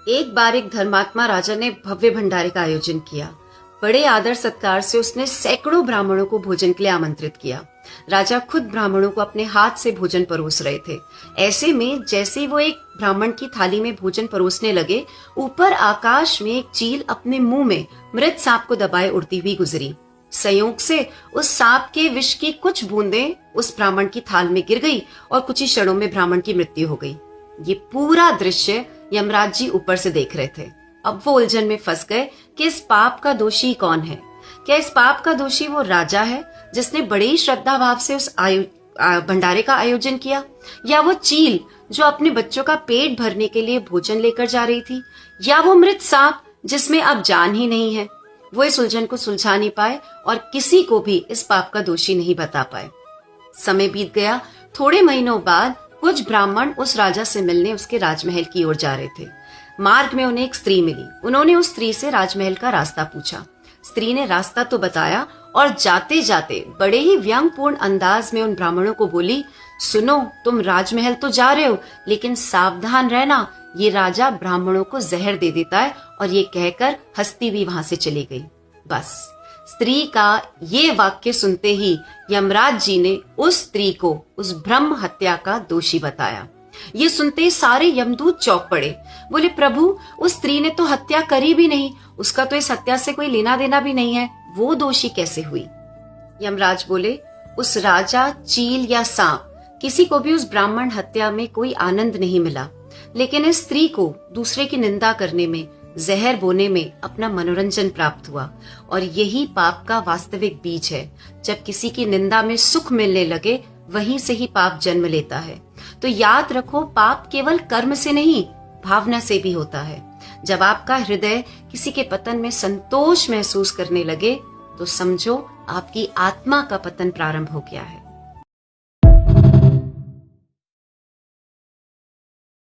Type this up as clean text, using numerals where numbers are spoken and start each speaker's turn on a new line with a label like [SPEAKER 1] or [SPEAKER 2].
[SPEAKER 1] एक बार एक धर्मात्मा राजा ने भव्य भंडारे का आयोजन किया। बड़े आदर सत्कार से उसने सैकड़ों ब्राह्मणों को भोजन के लिए आमंत्रित किया। राजा खुद ब्राह्मणों को अपने हाथ से भोजन परोस रहे थे। ऐसे में जैसे वो एक ब्राह्मण की थाली में भोजन परोसने लगे, ऊपर आकाश में एक चील अपने मुंह में मृत सांप को दबाए उड़ती हुई गुजरी। संयोग से उस सांप के विष की कुछ बूंदें उस ब्राह्मण की थाल में गिर गई और कुछ ही क्षणों में ब्राह्मण की मृत्यु हो गई। ये पूरा दृश्य यमराज जी ऊपर से देख रहे थे। अब वो उलझन में फंस गए कि इस पाप का दोषी कौन है। क्या इस पाप का दोषी वो राजा है जिसने बड़े ही श्रद्धा भाव से उस भंडारे का आयोजन किया, या वो चील जो अपने बच्चों का पेट भरने के लिए भोजन लेकर जा रही थी, या वो मृत सांप जिसमें अब जान ही नहीं है। वो इस उलझन को सुलझा नहीं पाए और किसी को भी इस पाप का दोषी नहीं बता पाए। समय बीत गया। थोड़े महीनों बाद कुछ ब्राह्मण उस राजा से मिलने उसके राजमहल की ओर जा रहे थे। मार्ग में उन्हें एक स्त्री मिली। उन्होंने उस स्त्री से राजमहल का रास्ता पूछा। स्त्री ने रास्ता तो बताया और जाते जाते बड़े ही व्यंगपूर्ण अंदाज में उन ब्राह्मणों को बोली, सुनो, तुम राजमहल तो जा रहे हो, लेकिन सावधान रहना, ये राजा ब्राह्मणों को जहर दे देता है। और ये कहकर हंसती हुई वहां से चली गई। बस स्त्री का ये वाक्य सुनते ही यमराज जी ने उस स्त्री को उस ब्रह्म हत्या का दोषी बताया। ये सुनते ही सारे यमदूत चौंक पड़े। बोले, प्रभु, उस स्त्री ने तो हत्या करी भी नहीं, उसका तो इस हत्या से कोई लेना देना भी नहीं है, वो दोषी कैसे हुई? यमराज बोले, उस राजा, चील या सांप, किसी को भी उस ब्राह्मण हत्या में कोई आनंद नहीं मिला, लेकिन इस स्त्री को दूसरे की निंदा करने में, जहर बोने में अपना मनोरंजन प्राप्त हुआ। और यही पाप का वास्तविक बीज है। जब किसी की निंदा में सुख मिलने लगे, वहीं से ही पाप जन्म लेता है। तो याद रखो, पाप केवल कर्म से नहीं, भावना से भी होता है। जब आपका हृदय किसी के पतन में संतोष महसूस करने लगे, तो समझो आपकी आत्मा का पतन प्रारंभ हो गया है।